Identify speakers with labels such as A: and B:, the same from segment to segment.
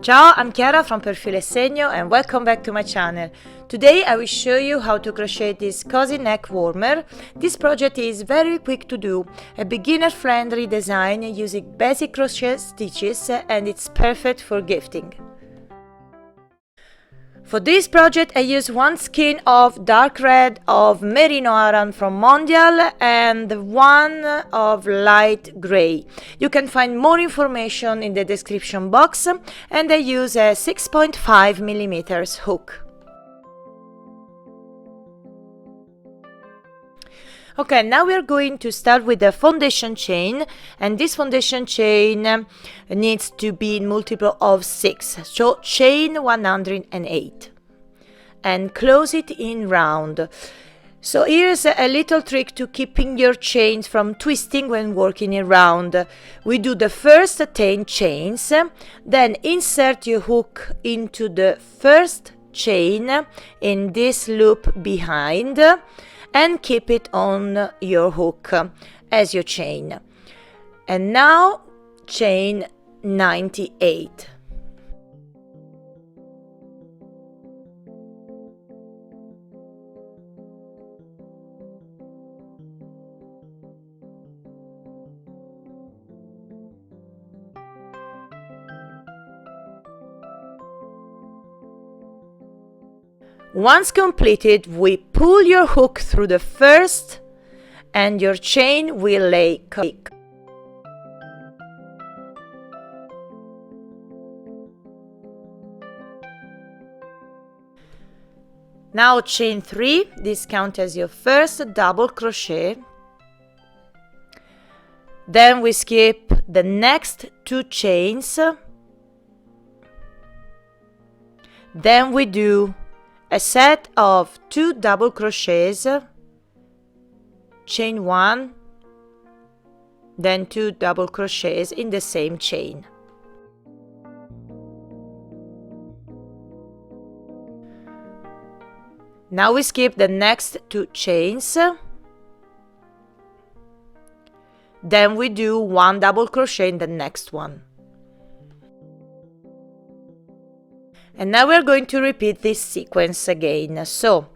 A: Ciao, I'm Chiara from Filo e Segno and welcome back to my channel. Today I will show you how to crochet this cozy neck warmer. This project is very quick to do, a beginner-friendly design using basic crochet stitches, and it's perfect for gifting. For this project I use one skein of dark red of Merino Aran from Mondial and one of light grey. You can find more information in the description box, and I use a 6.5mm hook. Okay, now we are going to start with the foundation chain, and this foundation chain needs to be in multiple of 6, so chain 108 and close it in round. So here's a little trick to keeping your chains from twisting when working in round. We do the first 10 chains, then insert your hook into the first chain in this loop behind, and keep it on your hook as your chain. And now chain 98. Once completed, we pull your hook through the first and your chain will lay quick. Now chain 3, this counts as your first double crochet. Then we skip the next 2 chains. Then we do a set of 2 double crochets, chain 1, then 2 double crochets in the same chain. Now we skip the next 2 chains, then we do 1 double crochet in the next one. And now we're going to repeat this sequence again. So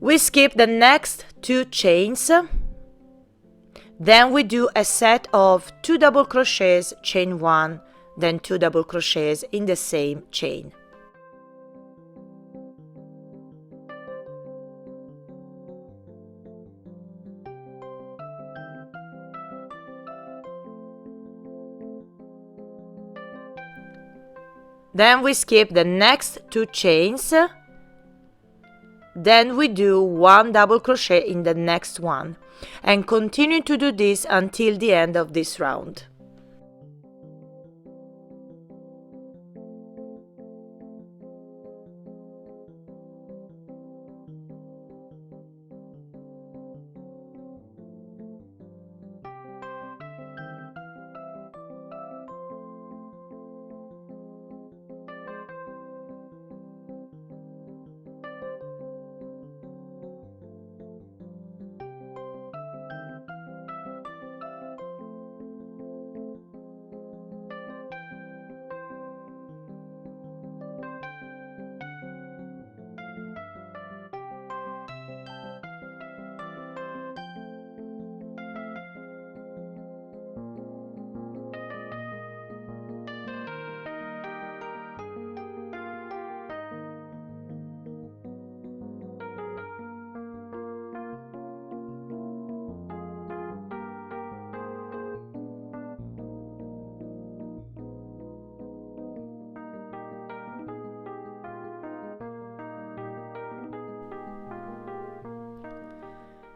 A: we skip the next 2 chains, then we do a set of 2 double crochets, chain 1, then 2 double crochets in the same chain. Then we skip the next 2 chains, then we do 1 double crochet in the next one, and continue to do this until the end of this round.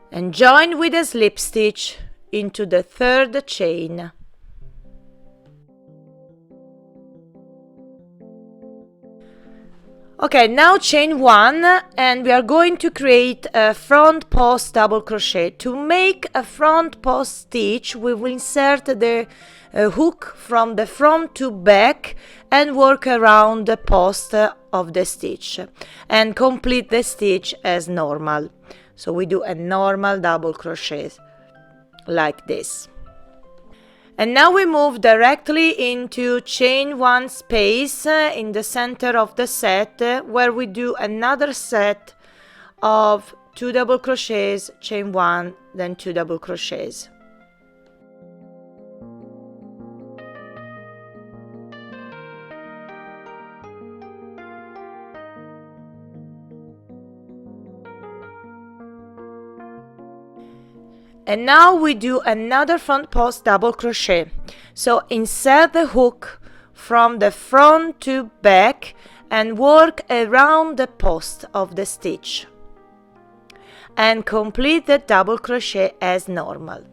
A: And join with a slip stitch into the 3rd chain. Okay, now chain 1, and we are going to create a front post double crochet. To make a front post stitch, we will insert the hook from the front to back and work around the post of the stitch and complete the stitch as normal. So we do a normal double crochet like this. And now we move directly into chain 1 space in the center of the set, where we do another set of 2 double crochets, chain 1, then 2 double crochets. And now we do another front post double crochet. So insert the hook from the front to back and work around the post of the stitch. And complete the double crochet as normal.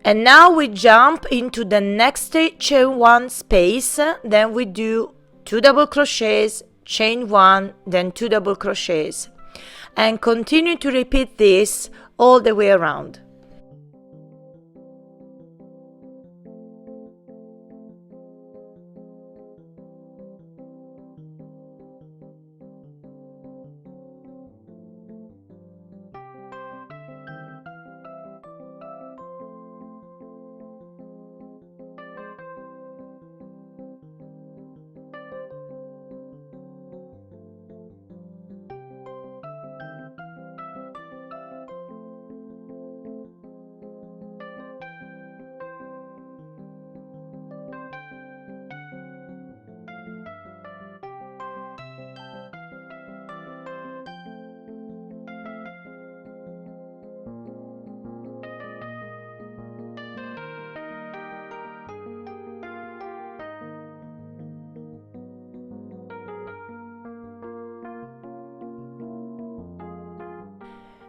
A: And now we jump into the next chain 1 space, then we do 2 double crochets, chain 1, then 2 double crochets, and continue to repeat this all the way around.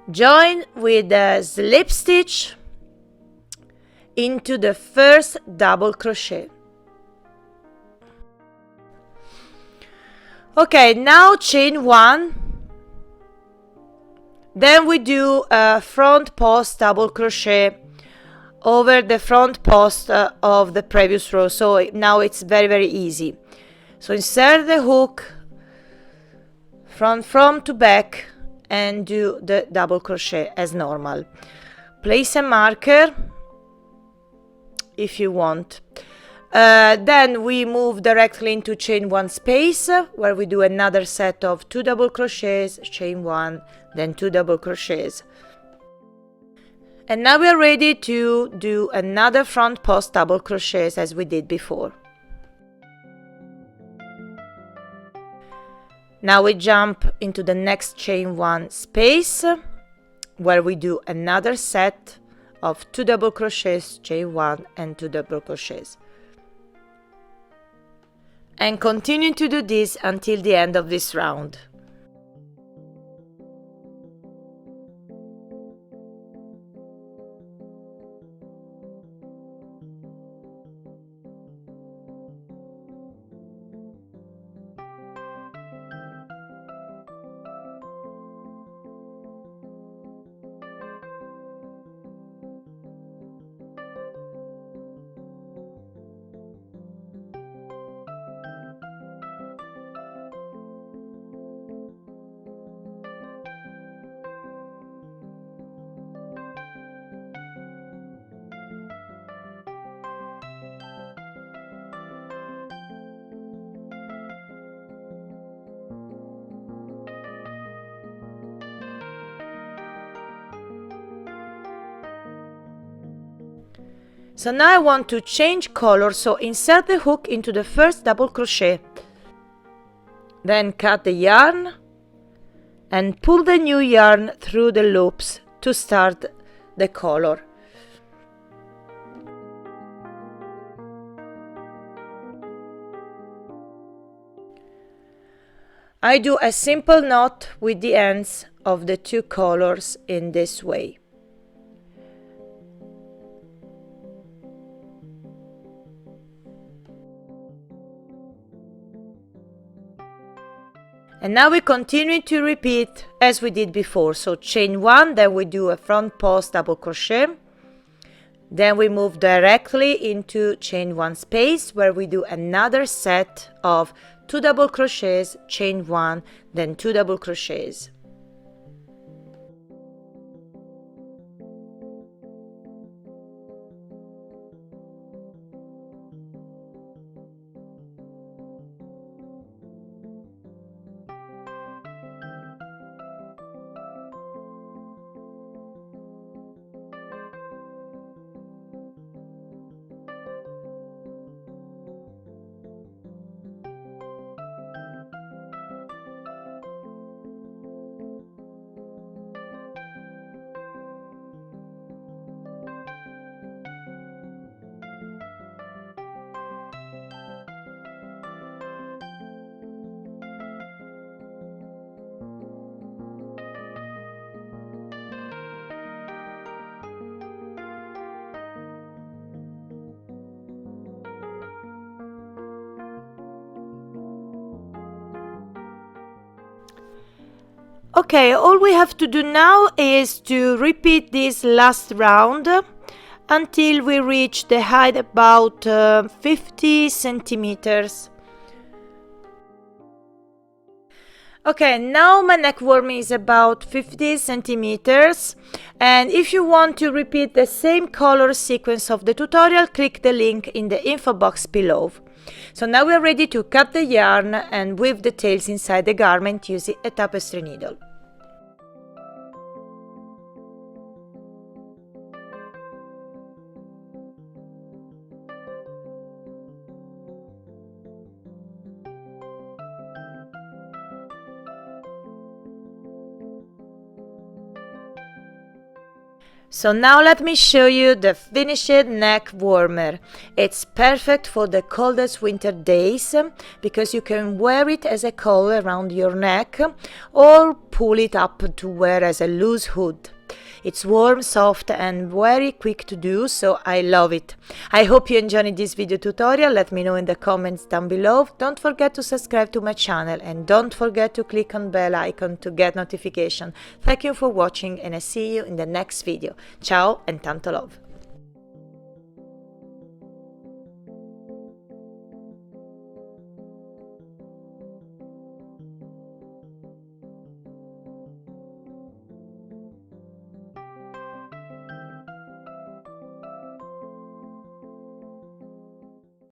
A: Join with a slip stitch into the first double crochet. Okay, now chain 1, then we do a front post double crochet over the front post of the previous row. So now it's very easy. So insert the hook from front to back and do the double crochet as normal. Place a marker if you want. Then we move directly into chain 1 space, where we do another set of 2 double crochets, chain 1, then 2 double crochets. And now we are ready to do another front post double crochets as we did before. Now we jump into the next chain 1 space, where we do another set of 2 double crochets, chain 1, and 2 double crochets. And continue to do this until the end of this round. So now I want to change color, so insert the hook into the first double crochet, then cut the yarn and pull the new yarn through the loops to start the color. I do a simple knot with the ends of the 2 colors in this way. And now we continue to repeat as we did before. So chain 1, then we do a front post double crochet, Then we move directly into chain 1 space, where we do another set of 2 double crochets, chain 1, then 2 double crochets. Okay, all we have to do now is to repeat this last round until we reach the height about 50 centimeters. Okay, now my neck warm is about 50 centimeters, and if you want to repeat the same color sequence of the tutorial, click the link in the info box below. So now we are ready to cut the yarn and weave the tails inside the garment using a tapestry needle. So now let me show you the finished neck warmer. It's perfect for the coldest winter days because you can wear it as a collar around your neck or pull it up to wear as a loose hood. It's warm, soft and very quick to do, so I love it. I hope you enjoyed this video tutorial. Let me know in the comments down below. Don't forget to subscribe to my channel and don't forget to click on bell icon to get notification. Thank you for watching and I see you in the next video. Ciao and tanto love!